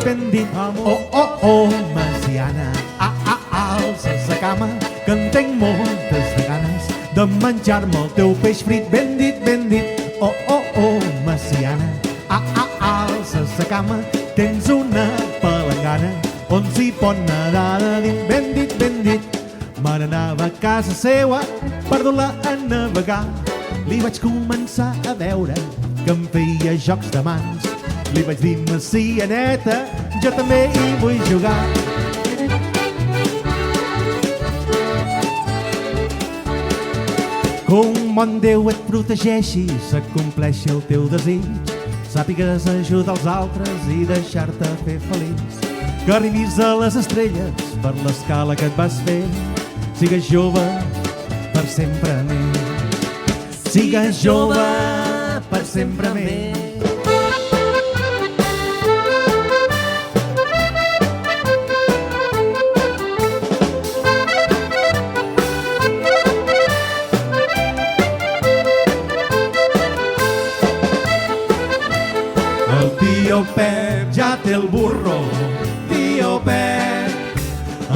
ben dit. Oh, oh, oh, Messiana, alces la cama, que en tinc moltes de ganes de menjar-me el teu peix frit. Ben dit, ben dit. Oh, oh, oh, Messiana, alces la cama, tens una palangana on s'hi pot nedar de dins. Ben dit, ben dit. Me n'anava a casa seua per dur-la a navegar. Li vaig començar a veure que em feia jocs de mans. Li vaig dir, Messianeta, jo també hi vull jugar. Que un bon Déu et protegeixi, s'acompleixi el teu desig, sàpigues ajudar els altres i deixar-te fer feliç. Que arribis a les estrelles per l'escala que et vas fer. Sigues jove per sempre més. Sigues jove per sempre més. El tio Pep ja té el burro, tio Pep.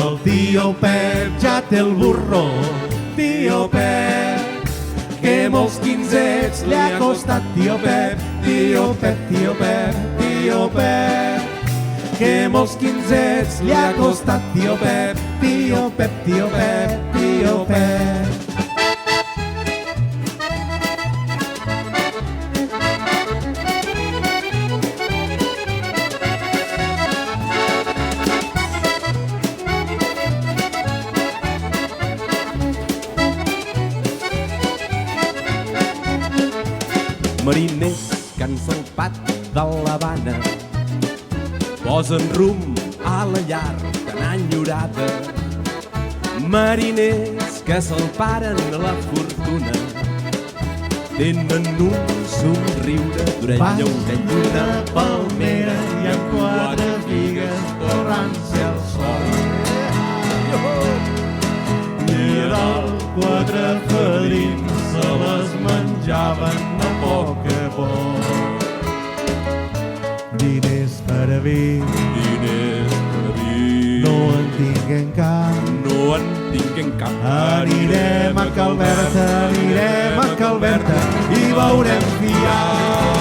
El tio Pep ja té el burro, tio Pep. Que molts quinzets li ha costat, tio Pep, tio Pep, tio Pep, tio Pep. Que molts quinzets li ha costat, tio Pep, tio Pep, tio Pep, tio Pep. Mariners que han salpat de l'Havana posen rumb a la llar tan enyorada. Mariners que salparen la fortuna tenen un somriure d'orella a orella. Una palmera i amb quatre figues torrant-se al sol. I a dalt quatre fadrins se les menjaven a poc a poc. Diners per a vi, Diners per a vi, no en tinguem cap. no en tinguem cap. Anirem a Calberta, anirem a Calberta i veurem fiar.